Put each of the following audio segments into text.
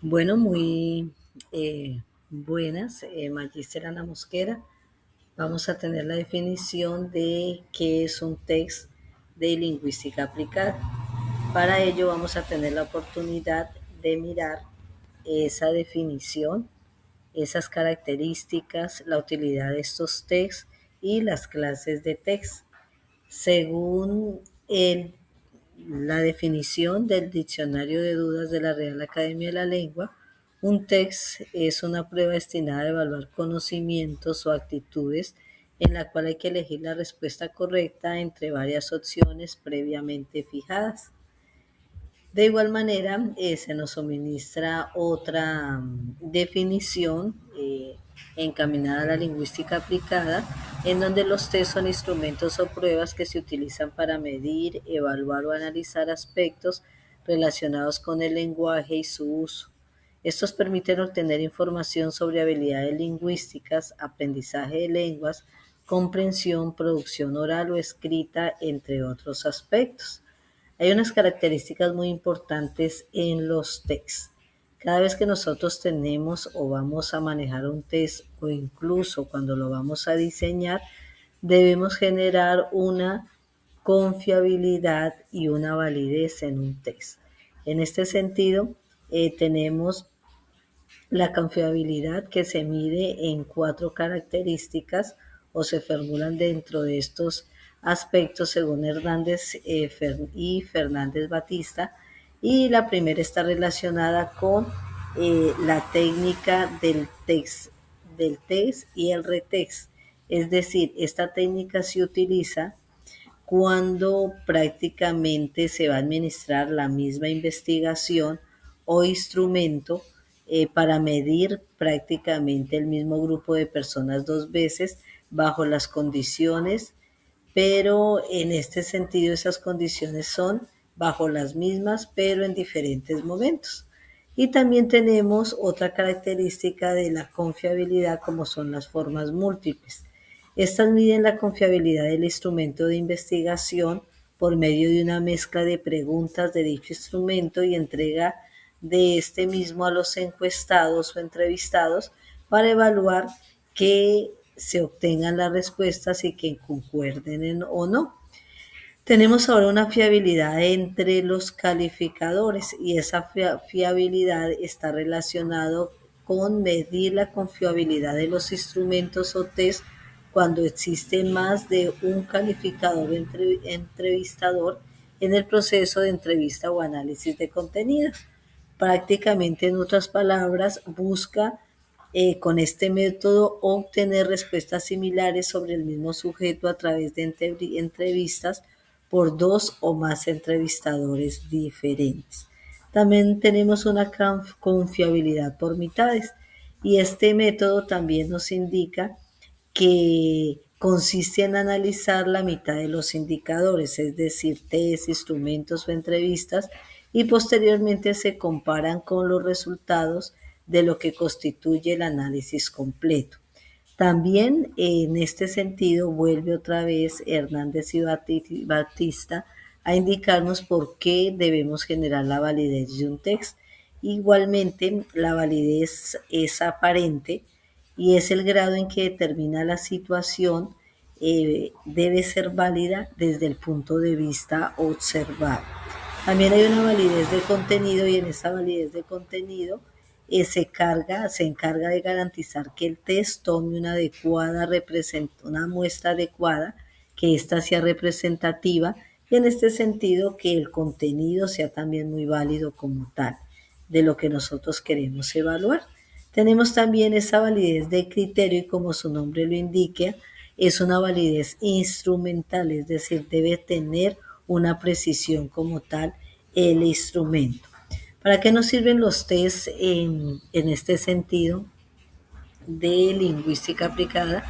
Bueno, muy buenas, Magíster Ana Mosquera. Vamos a tener la definición de qué es un test de lingüística aplicada. Para ello vamos a tener la oportunidad de mirar esa definición, esas características, la utilidad de estos textos y las clases de text. Según la definición del Diccionario de Dudas de la Real Academia de la Lengua, un test es una prueba destinada a evaluar conocimientos o actitudes en la cual hay que elegir la respuesta correcta entre varias opciones previamente fijadas. De igual manera, se nos suministra otra definición encaminada a la lingüística aplicada, en donde los test son instrumentos o pruebas que se utilizan para medir, evaluar o analizar aspectos relacionados con el lenguaje y su uso. Estos permiten obtener información sobre habilidades lingüísticas, aprendizaje de lenguas, comprensión, producción oral o escrita, entre otros aspectos. Hay unas características muy importantes en los tests. Cada vez que nosotros tenemos o vamos a manejar un test o incluso cuando lo vamos a diseñar, debemos generar una confiabilidad y una validez en un test. En este sentido, tenemos la confiabilidad que se mide en cuatro características o se formulan dentro de estos aspectos según Hernández y Fernández Batista. Y la primera está relacionada con la técnica del test y el retest. Es decir, esta técnica se utiliza cuando prácticamente se va a administrar la misma investigación o instrumento para medir prácticamente el mismo grupo de personas dos veces bajo las condiciones, pero en este sentido esas condiciones son bajo las mismas, pero en diferentes momentos. Y también tenemos otra característica de la confiabilidad como son las formas múltiples. Estas miden la confiabilidad del instrumento de investigación por medio de una mezcla de preguntas de dicho instrumento y entrega de este mismo a los encuestados o entrevistados para evaluar que se obtengan las respuestas y que concuerden o no. Tenemos ahora una fiabilidad entre los calificadores y esa fiabilidad está relacionado con medir la confiabilidad de los instrumentos o test cuando existe más de un calificador entrevistador en el proceso de entrevista o análisis de contenidos. Prácticamente, en otras palabras, busca con este método obtener respuestas similares sobre el mismo sujeto a través de entrevistas por dos o más entrevistadores diferentes. También tenemos una confiabilidad por mitades y este método también nos indica que consiste en analizar la mitad de los indicadores, es decir, test, instrumentos o entrevistas, y posteriormente se comparan con los resultados de lo que constituye el análisis completo. También en este sentido vuelve otra vez Hernández y Batista a indicarnos por qué debemos generar la validez de un texto. Igualmente, la validez es aparente y es el grado en que determina la situación, debe ser válida desde el punto de vista observado. También hay una validez de contenido y en esa validez de contenido se encarga de garantizar que el test tome una muestra adecuada, que ésta sea representativa y en este sentido que el contenido sea también muy válido como tal de lo que nosotros queremos evaluar. Tenemos también esa validez de criterio y como su nombre lo indica, es una validez instrumental, es decir, debe tener una precisión como tal el instrumento. ¿Para qué nos sirven los test en este sentido de lingüística aplicada?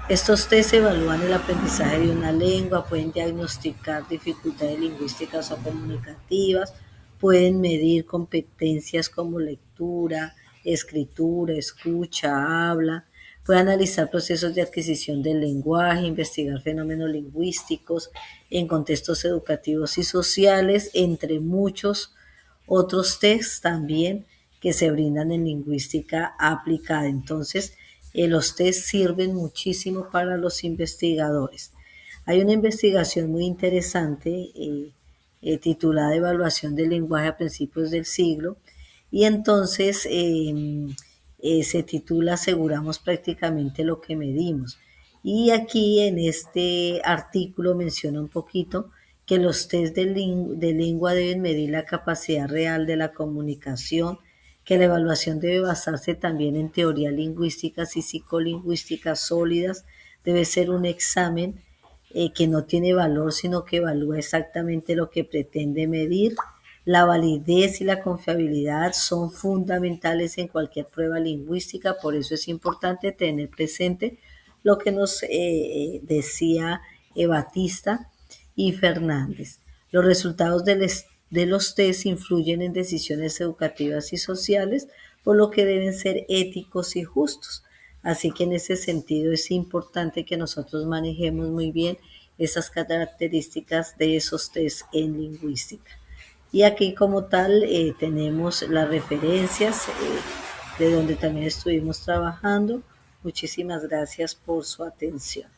Estos test evalúan el aprendizaje de una lengua, pueden diagnosticar dificultades lingüísticas o comunicativas, pueden medir competencias como lectura, escritura, escucha, habla, puede analizar procesos de adquisición del lenguaje, investigar fenómenos lingüísticos en contextos educativos y sociales, entre muchos otros tests también que se brindan en lingüística aplicada. Entonces, los test sirven muchísimo para los investigadores. Hay una investigación muy interesante titulada Evaluación del lenguaje a principios del siglo, y entonces se titula Aseguramos prácticamente lo que medimos. Y aquí en este artículo menciona un poquito que los test de lengua deben medir la capacidad real de la comunicación, que la evaluación debe basarse también en teorías lingüísticas y psicolingüísticas sólidas, debe ser un examen que no tiene valor, sino que evalúa exactamente lo que pretende medir. La validez y la confiabilidad son fundamentales en cualquier prueba lingüística, por eso es importante tener presente lo que nos decía Batista y Fernández. Los resultados de los test influyen en decisiones educativas y sociales, por lo que deben ser éticos y justos. Así que en ese sentido es importante que nosotros manejemos muy bien esas características de esos test en lingüística. Y aquí como tal tenemos las referencias de donde también estuvimos trabajando. Muchísimas gracias por su atención.